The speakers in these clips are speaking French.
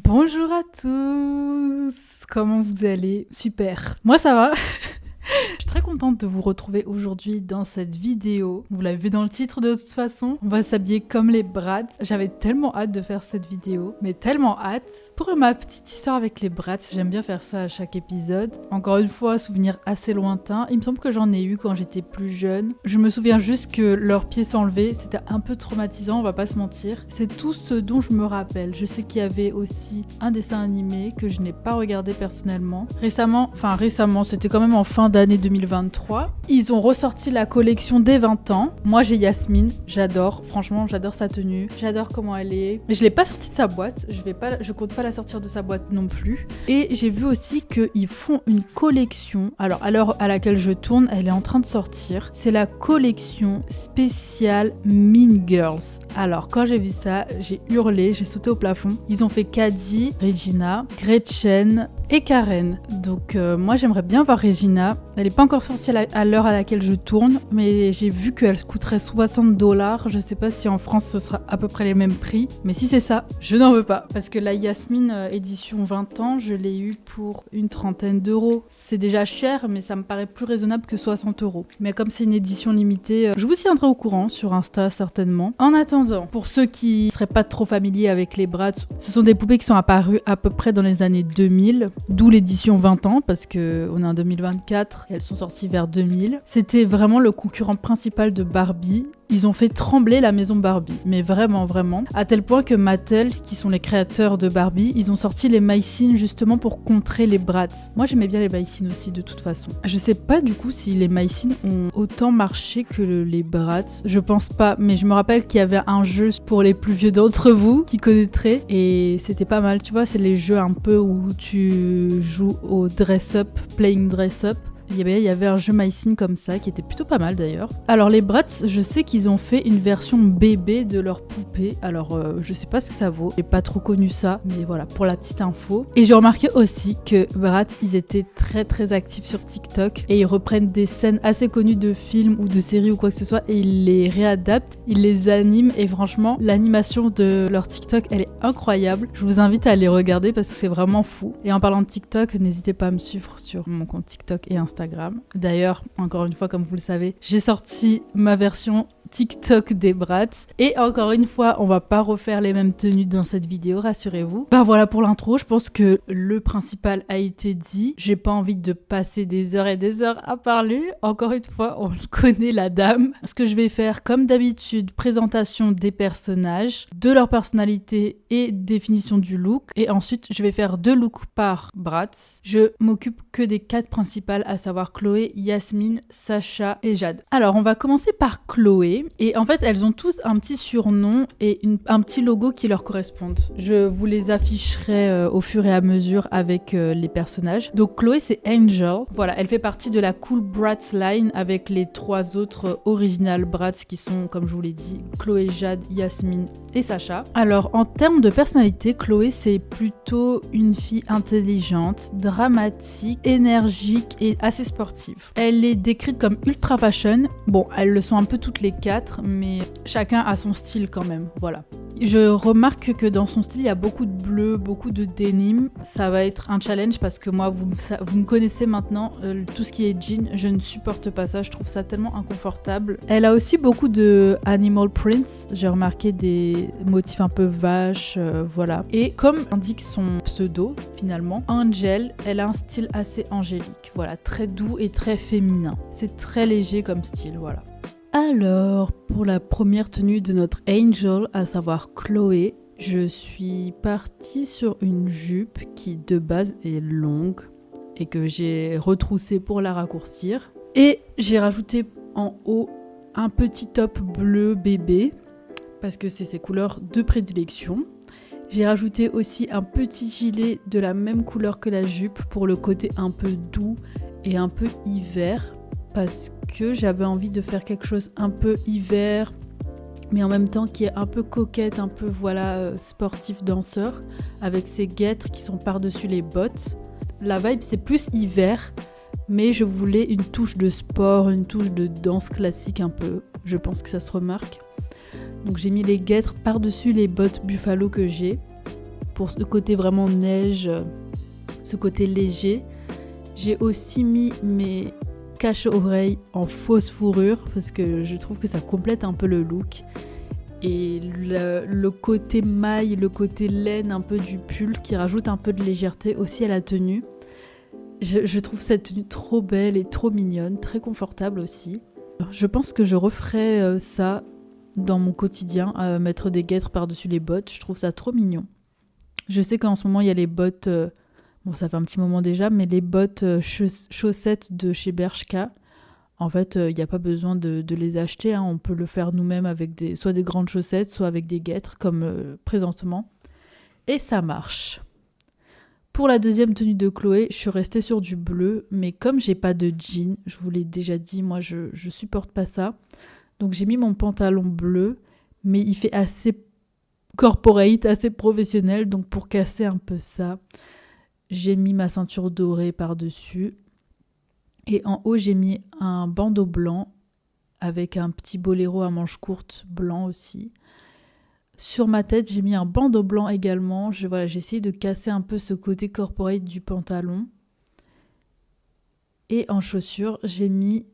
Bonjour à tous, comment vous allez? Super, moi ça va. Je suis très contente de vous retrouver aujourd'hui dans cette vidéo. Vous l'avez vu dans le titre de toute façon. On va s'habiller comme les Bratz. J'avais tellement hâte de faire cette vidéo, mais tellement hâte. Pour ma petite histoire avec les Bratz, j'aime bien faire ça à chaque épisode. Encore une fois, souvenir assez lointain. Il me semble que j'en ai eu quand j'étais plus jeune. Je me souviens juste que leurs pieds s'enlevaient. C'était un peu traumatisant, on va pas se mentir. C'est tout ce dont je me rappelle. Je sais qu'il y avait aussi un dessin animé que je n'ai pas regardé personnellement. Récemment, c'était quand même en fin d'année 2023. Ils ont ressorti la collection des 20 ans. Moi, j'ai Yasmine, j'adore. Franchement, j'adore sa tenue. J'adore comment elle est. Mais je l'ai pas sortie de sa boîte. Je compte pas la sortir de sa boîte non plus. Et j'ai vu aussi qu'ils font une collection. Alors, à l'heure à laquelle je tourne, elle est en train de sortir. C'est la collection spéciale Mean Girls. Alors, quand j'ai vu ça, j'ai hurlé, j'ai sauté au plafond. Ils ont fait Caddy, Regina, Gretchen et Karen. Donc, moi, j'aimerais bien voir Regina. Elle n'est pas encore sortie à l'heure à laquelle je tourne, mais j'ai vu qu'elle coûterait $60. Je sais pas si en France ce sera à peu près les mêmes prix, mais si c'est ça, je n'en veux pas. Parce que la Yasmine édition 20 ans, je l'ai eu pour une trentaine d'euros. C'est déjà cher, mais ça me paraît plus raisonnable que 60 euros. Mais comme c'est une édition limitée, je vous tiendrai au courant sur Insta certainement. En attendant, pour ceux qui seraient pas trop familiers avec les Bratz, ce sont des poupées qui sont apparues à peu près dans les années 2000, d'où l'édition 20 ans, parce qu'on est en 2024. Et elles sont sorties vers 2000. C'était vraiment le concurrent principal de Barbie. Ils ont fait trembler la maison Barbie, mais vraiment, vraiment. À tel point que Mattel, qui sont les créateurs de Barbie, ils ont sorti les My-Scene justement pour contrer les Bratz. Moi, j'aimais bien les My-Scene aussi, de toute façon. Je sais pas du coup si les My-Scene ont autant marché que les Bratz. Je pense pas, mais je me rappelle qu'il y avait un jeu pour les plus vieux d'entre vous qui connaîtraient. Et c'était pas mal, tu vois, c'est les jeux un peu où tu joues au dress-up, playing dress-up. Il y avait un jeu My-Scene comme ça qui était plutôt pas mal d'ailleurs. Alors les Bratz, je sais qu'ils ont fait une version bébé de leur poupée. Alors je sais pas ce que ça vaut, j'ai pas trop connu ça, mais voilà pour la petite info. Et j'ai remarqué aussi que Bratz, ils étaient très très actifs sur TikTok et ils reprennent des scènes assez connues de films ou de séries ou quoi que ce soit et ils les réadaptent, ils les animent et franchement l'animation de leur TikTok elle est incroyable. Je vous invite à les regarder parce que c'est vraiment fou. Et en parlant de TikTok, n'hésitez pas à me suivre sur mon compte TikTok et Instagram. D'ailleurs, encore une fois, comme vous le savez, j'ai sorti ma version TikTok des Bratz. Et encore une fois, on va pas refaire les mêmes tenues dans cette vidéo, rassurez-vous. Bah voilà pour l'intro, je pense que le principal a été dit. J'ai pas envie de passer des heures et des heures à parler. Encore une fois, on connaît la dame. Ce que je vais faire, comme d'habitude, présentation des personnages, de leur personnalité et définition du look. Et ensuite, je vais faire 2 looks par Bratz. Je m'occupe que des 4 principales, à savoir Chloé, Yasmine, Sacha et Jade. Alors, on va commencer par Chloé. Et en fait, elles ont tous un petit surnom et un petit logo qui leur correspondent. Je vous les afficherai au fur et à mesure avec les personnages. Donc Chloé, c'est Angel. Voilà, elle fait partie de la Cool Bratz line avec les 3 autres original Bratz qui sont, comme je vous l'ai dit, Chloé, Jade, Yasmine et Sacha. Alors, en termes de personnalité, Chloé, c'est plutôt une fille intelligente, dramatique, énergique et assez sportive. Elle est décrite comme ultra fashion. Bon, elles le sont un peu toutes les 4, mais chacun a son style quand même, voilà. Je remarque que dans son style, il y a beaucoup de bleu, beaucoup de denim. Ça va être un challenge parce que moi, vous me connaissez maintenant, tout ce qui est jean, je ne supporte pas ça, je trouve ça tellement inconfortable. Elle a aussi beaucoup de animal prints, j'ai remarqué des motifs un peu vaches, voilà. Et comme indique son pseudo, finalement, Angel, elle a un style assez angélique, voilà, très doux et très féminin. C'est très léger comme style, voilà. Alors, pour la première tenue de notre Angel, à savoir Chloé, je suis partie sur une jupe qui de base est longue et que j'ai retroussée pour la raccourcir. Et j'ai rajouté en haut un petit top bleu bébé parce que c'est ses couleurs de prédilection. J'ai rajouté aussi un petit gilet de la même couleur que la jupe pour le côté un peu doux et un peu hiver parce que j'avais envie de faire quelque chose un peu hiver mais en même temps qui est un peu coquette, un peu voilà sportif danseur avec ses guêtres qui sont par-dessus les bottes. La vibe c'est plus hiver mais je voulais une touche de sport, une touche de danse classique un peu, je pense que ça se remarque. Donc j'ai mis les guêtres par-dessus les bottes buffalo que j'ai. pour ce côté vraiment neige, ce côté léger. J'ai aussi mis mes cache-oreilles en fausse fourrure parce que je trouve que ça complète un peu le look. Et le côté maille, le côté laine un peu du pull qui rajoute un peu de légèreté aussi à la tenue. Je trouve cette tenue trop belle et trop mignonne, très confortable aussi. Je pense que je referai ça dans mon quotidien, à mettre des guêtres par-dessus les bottes. Je trouve ça trop mignon. Je sais qu'en ce moment il y a les bottes, bon ça fait un petit moment déjà, mais les bottes chaussettes de chez Bershka. En fait, il n'y a pas besoin de les acheter, hein. On peut le faire nous-mêmes avec soit des grandes chaussettes, soit avec des guêtres, comme présentement. Et ça marche. Pour la deuxième tenue de Chloé, je suis restée sur du bleu, mais comme j'ai pas de jean, je vous l'ai déjà dit, moi je supporte pas ça. Donc j'ai mis mon pantalon bleu, mais il fait assez corporate, assez professionnel, donc pour casser un peu ça, j'ai mis ma ceinture dorée par-dessus. Et en haut, j'ai mis un bandeau blanc avec un petit boléro à manches courtes blanc aussi. Sur ma tête, j'ai mis un bandeau blanc également. J'ai essayé de casser un peu ce côté corporate du pantalon. Et en chaussures, j'ai mis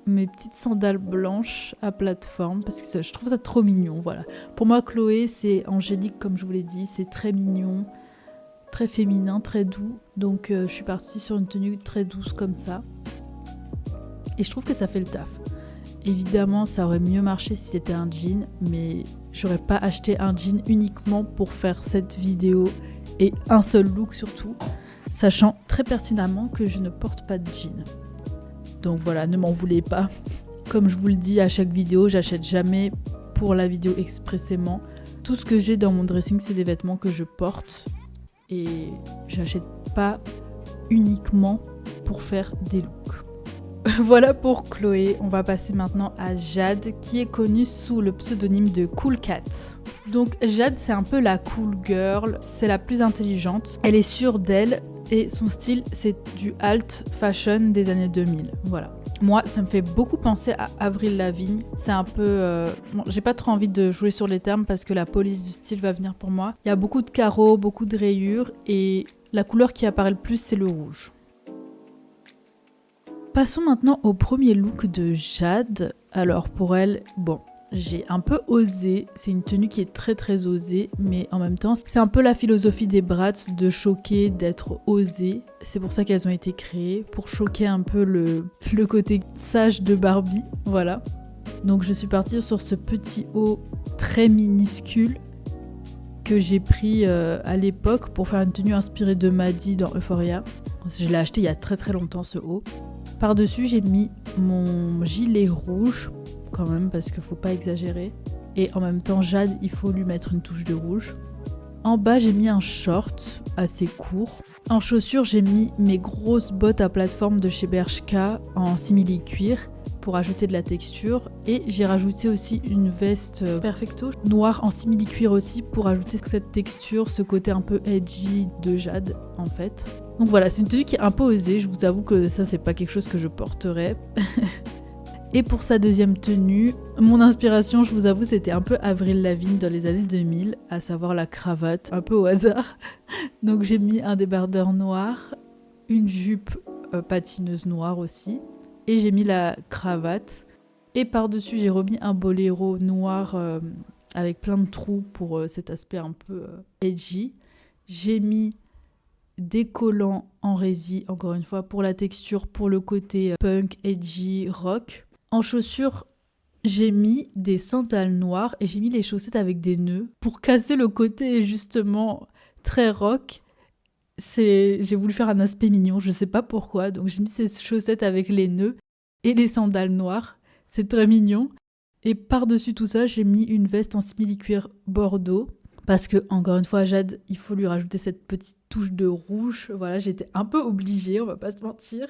mes petites sandales blanches à plateforme parce que je trouve ça trop mignon. Voilà. Pour moi, Chloé, c'est angélique comme je vous l'ai dit. C'est très mignon, très féminin, très doux. Donc je suis partie sur une tenue très douce comme ça. Et je trouve que ça fait le taf. Évidemment, ça aurait mieux marché si c'était un jean, mais j'aurais pas acheté un jean uniquement pour faire cette vidéo et un seul look surtout, sachant très pertinemment que je ne porte pas de jean. Donc voilà, ne m'en voulez pas. Comme je vous le dis à chaque vidéo, j'achète jamais pour la vidéo expressément. Tout ce que j'ai dans mon dressing, c'est des vêtements que je porte et j'achète pas uniquement pour faire des looks. Voilà pour Chloé. On va passer maintenant à Jade, qui est connue sous le pseudonyme de Cool Cat. Donc Jade, c'est un peu la cool girl, c'est la plus intelligente. Elle est sûre d'elle et son style, c'est du alt fashion des années 2000. Voilà. Moi, ça me fait beaucoup penser à Avril Lavigne. C'est un peu... Bon, j'ai pas trop envie de jouer sur les termes parce que la police du style va venir pour moi. Il y a beaucoup de carreaux, beaucoup de rayures et la couleur qui apparaît le plus, c'est le rouge. Passons maintenant au premier look de Jade. Alors pour elle, bon, j'ai un peu osé. C'est une tenue qui est très très osée, mais en même temps, c'est un peu la philosophie des Bratz de choquer, d'être osée. C'est pour ça qu'elles ont été créées, pour choquer un peu le côté sage de Barbie, voilà. Donc je suis partie sur ce petit haut très minuscule que j'ai pris à l'époque pour faire une tenue inspirée de Maddie dans Euphoria. Je l'ai acheté il y a très très longtemps ce haut. Par-dessus, j'ai mis mon gilet rouge, quand même, parce qu'il faut pas exagérer. Et en même temps, Jade, il faut lui mettre une touche de rouge. En bas, j'ai mis un short assez court. En chaussures, j'ai mis mes grosses bottes à plateforme de chez Bershka en simili-cuir pour ajouter de la texture. Et j'ai rajouté aussi une veste perfecto noire en simili-cuir aussi pour ajouter cette texture, ce côté un peu edgy de Jade, en fait. Donc voilà, c'est une tenue qui est un peu osée, je vous avoue que ça c'est pas quelque chose que je porterais. Et pour sa deuxième tenue, mon inspiration, je vous avoue, c'était un peu Avril Lavigne dans les années 2000, à savoir la cravate, un peu au hasard. Donc j'ai mis un débardeur noir, une jupe patineuse noire aussi, et j'ai mis la cravate. Et par-dessus, j'ai remis un boléro noir avec plein de trous pour cet aspect un peu edgy. J'ai mis des collants en rési, encore une fois, pour la texture, pour le côté punk, edgy, rock. En chaussures, j'ai mis des sandales noires et j'ai mis les chaussettes avec des nœuds pour casser le côté justement très rock. J'ai voulu faire un aspect mignon, je sais pas pourquoi, donc j'ai mis ces chaussettes avec les nœuds et les sandales noires. C'est très mignon. Et par-dessus tout ça, j'ai mis une veste en simili-cuir bordeaux. Parce que, encore une fois, Jade, il faut lui rajouter cette petite touche de rouge. Voilà, j'étais un peu obligée, on va pas se mentir.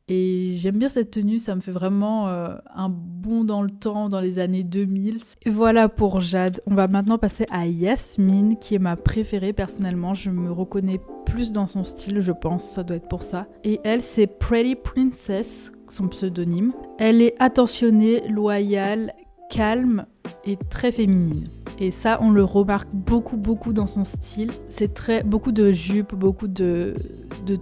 Et j'aime bien cette tenue, ça me fait vraiment un bond dans le temps, dans les années 2000. Et voilà pour Jade. On va maintenant passer à Yasmine, qui est ma préférée personnellement. Je me reconnais plus dans son style, je pense, ça doit être pour ça. Et elle, c'est Pretty Princess, son pseudonyme. Elle est attentionnée, loyale, calme est très féminine. Et ça, on le remarque beaucoup dans son style. C'est beaucoup de jupes, beaucoup de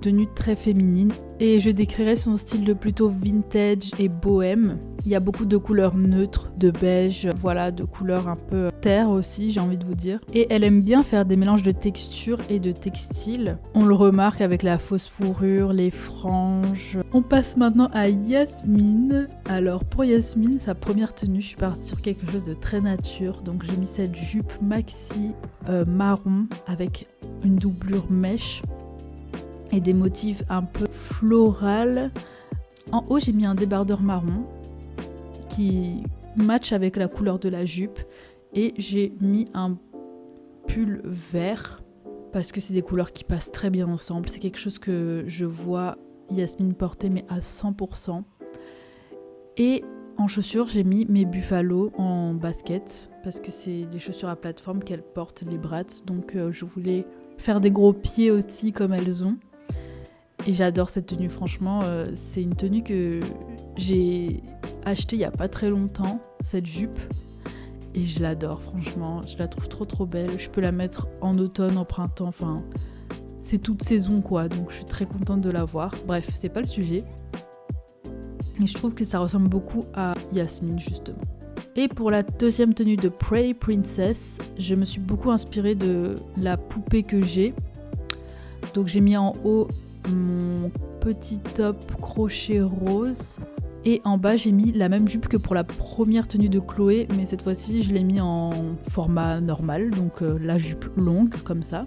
tenues très féminines. Et je décrirais son style de plutôt vintage et bohème. Il y a beaucoup de couleurs neutres, de beige, voilà, de couleurs un peu terre aussi, j'ai envie de vous dire. Et elle aime bien faire des mélanges de textures et de textiles. On le remarque avec la fausse fourrure, les franges. On passe maintenant à Yasmine. Alors pour Yasmine, sa première tenue, je suis partie sur quelque chose de très nature. Donc j'ai mis cette jupe maxi marron avec une doublure mèche et des motifs un peu florales. En haut, j'ai mis un débardeur marron qui match avec la couleur de la jupe et j'ai mis un pull vert parce que c'est des couleurs qui passent très bien ensemble. C'est quelque chose que je vois Yasmine porter mais à 100%. Et en chaussures, j'ai mis mes Buffalo en basket parce que c'est des chaussures à plateforme qu'elle porte, les Bratz. Donc je voulais faire des gros pieds aussi comme elles ont. Et j'adore cette tenue, franchement, c'est une tenue que j'ai achetée il n'y a pas très longtemps, cette jupe. Et je l'adore, franchement, je la trouve trop belle. Je peux la mettre en automne, en printemps, enfin, c'est toute saison quoi, donc je suis très contente de la voir. Bref, c'est pas le sujet. Et je trouve que ça ressemble beaucoup à Yasmine, justement. Et pour la deuxième tenue de Pretty Princess, je me suis beaucoup inspirée de la poupée que j'ai. Donc j'ai mis en haut mon petit top crochet rose et en bas j'ai mis la même jupe que pour la première tenue de Chloé, mais cette fois-ci je l'ai mis en format normal, donc la jupe longue comme ça.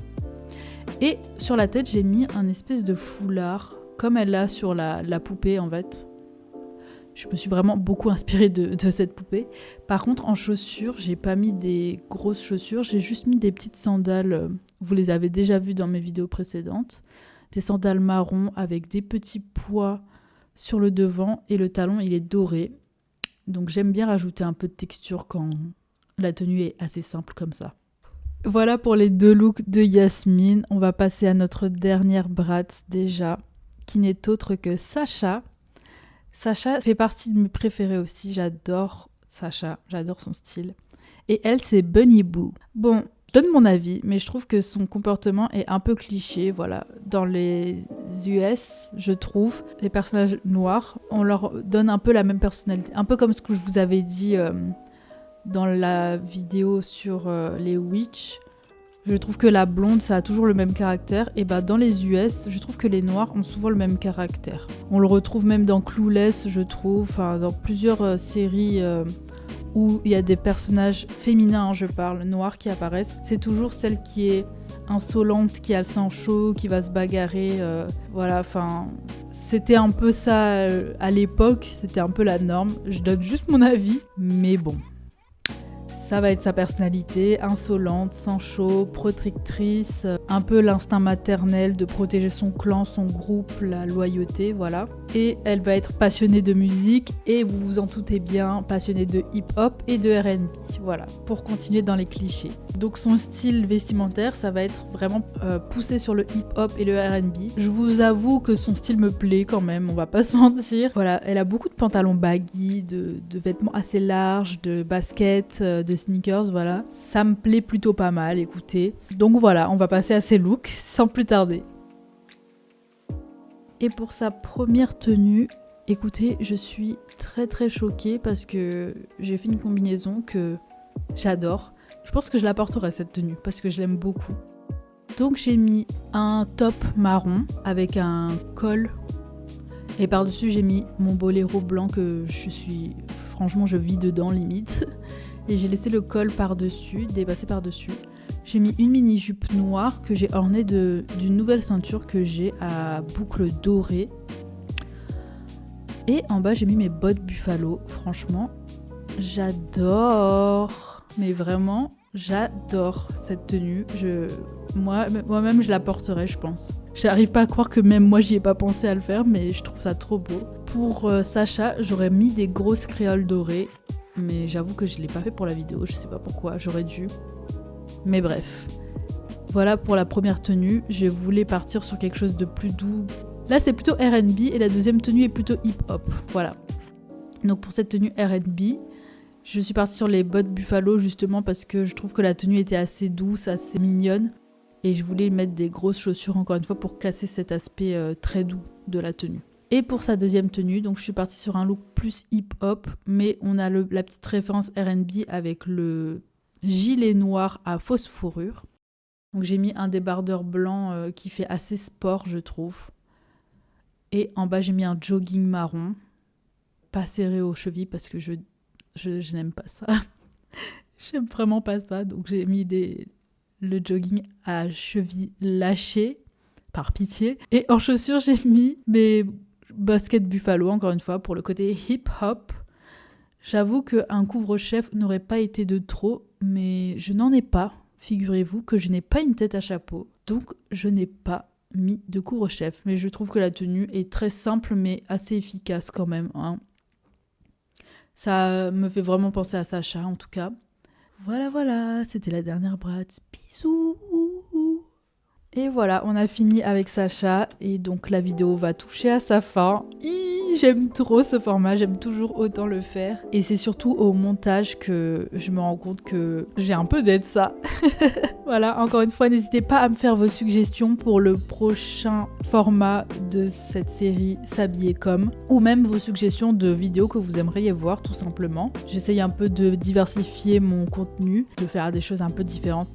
Et sur la tête j'ai mis un espèce de foulard comme elle a sur la poupée en fait. Je me suis vraiment beaucoup inspirée de cette poupée. Par contre en chaussures, j'ai pas mis des grosses chaussures, j'ai juste mis des petites sandales, vous les avez déjà vues dans mes vidéos précédentes. Des sandales marron avec des petits pois sur le devant et le talon il est doré. Donc j'aime bien rajouter un peu de texture quand la tenue est assez simple comme ça. Voilà pour les deux looks de Yasmine. On va passer à notre dernière Bratz déjà, qui n'est autre que Sacha. Sacha fait partie de mes préférés aussi, j'adore Sacha, j'adore son style. Et elle c'est Bunny Boo. Bon, je donne mon avis, mais je trouve que son comportement est un peu cliché, voilà. Dans les US, je trouve, les personnages noirs, on leur donne un peu la même personnalité. Un peu comme ce que je vous avais dit dans la vidéo sur les witch. Je trouve que la blonde, ça a toujours le même caractère. Et bah dans les US, je trouve que les noirs ont souvent le même caractère. On le retrouve même dans Clueless, je trouve, enfin dans plusieurs séries... où il y a des personnages féminins, je parle, noirs qui apparaissent. C'est toujours celle qui est insolente, qui a le sang chaud, qui va se bagarrer. Voilà, enfin, c'était un peu ça à l'époque, c'était un peu la norme. Je donne juste mon avis, mais bon. Ça va être sa personnalité, insolente, sang chaud, protectrice, un peu l'instinct maternel de protéger son clan, son groupe, la loyauté, voilà. Et elle va être passionnée de musique et vous vous en doutez bien, passionnée de hip-hop et de R&B, voilà, pour continuer dans les clichés. Donc son style vestimentaire, ça va être vraiment poussé sur le hip-hop et le R&B. Je vous avoue que son style me plaît quand même, on va pas se mentir. Voilà, elle a beaucoup de pantalons baggy, de vêtements assez larges, de baskets, de sneakers, voilà. Ça me plaît plutôt pas mal, écoutez. Donc voilà, on va passer à ses looks sans plus tarder. Et pour sa première tenue, écoutez, je suis très choquée parce que j'ai fait une combinaison que j'adore. Je pense que je la porterai cette tenue parce que je l'aime beaucoup. Donc j'ai mis un top marron avec un col et par-dessus j'ai mis mon boléro blanc que franchement je vis dedans limite. Et j'ai laissé le col par-dessus, dépasser par-dessus. J'ai mis une mini jupe noire que j'ai ornée d'une nouvelle ceinture que j'ai à boucle dorée. Et en bas j'ai mis mes bottes Buffalo. Franchement, j'adore. Mais vraiment, j'adore cette tenue. Moi-même je la porterai, je pense. J'arrive pas à croire que même moi j'y ai pas pensé à le faire, mais je trouve ça trop beau. Pour Sacha, j'aurais mis des grosses créoles dorées. Mais j'avoue que je l'ai pas fait pour la vidéo, je sais pas pourquoi, j'aurais dû. Mais bref. Voilà pour la première tenue, je voulais partir sur quelque chose de plus doux. Là c'est plutôt R&B et la deuxième tenue est plutôt hip-hop, voilà. Donc pour cette tenue R&B, Je suis partie sur les bottes Buffalo justement parce que je trouve que la tenue était assez douce, assez mignonne. Et je voulais mettre des grosses chaussures encore une fois pour casser cet aspect très doux de la tenue. Et pour sa deuxième tenue, donc je suis partie sur un look plus hip-hop, mais on a la petite référence R&B avec le gilet noir à fausse fourrure. Donc j'ai mis un débardeur blanc qui fait assez sport, je trouve. Et en bas, j'ai mis un jogging marron, pas serré aux chevilles parce que je n'aime pas ça. J'aime vraiment pas ça, donc j'ai mis le jogging à chevilles lâchées, par pitié. Et en chaussures, j'ai mis mes baskets Buffalo, encore une fois, pour le côté hip-hop. J'avoue qu'un couvre-chef n'aurait pas été de trop, mais je n'en ai pas. Figurez-vous que je n'ai pas une tête à chapeau, donc je n'ai pas mis de couvre-chef. Mais je trouve que la tenue est très simple, mais assez efficace quand même. Hein. Ça me fait vraiment penser à Sacha, en tout cas. Voilà, c'était la dernière Bratz. Bisous. Et voilà, on a fini avec Sacha et donc la vidéo va toucher à sa fin. J'aime trop ce format, j'aime toujours autant le faire. Et c'est surtout au montage que je me rends compte que j'ai un peu d'être ça. Voilà, encore une fois, n'hésitez pas à me faire vos suggestions pour le prochain format de cette série S'habiller comme, ou même vos suggestions de vidéos que vous aimeriez voir tout simplement. J'essaye un peu de diversifier mon contenu, de faire des choses un peu différentes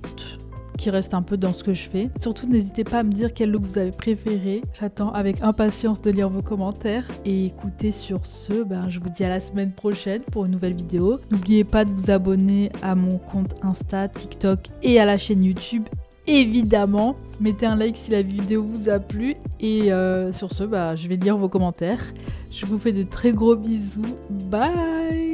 qui restent un peu dans ce que je fais. Surtout, n'hésitez pas à me dire quel look vous avez préféré. J'attends avec impatience de lire vos commentaires. Et écoutez, sur ce, je vous dis à la semaine prochaine pour une nouvelle vidéo. N'oubliez pas de vous abonner à mon compte Insta, TikTok et à la chaîne YouTube. Évidemment, mettez un like si la vidéo vous a plu. Et sur ce, je vais lire vos commentaires. Je vous fais de très gros bisous. Bye!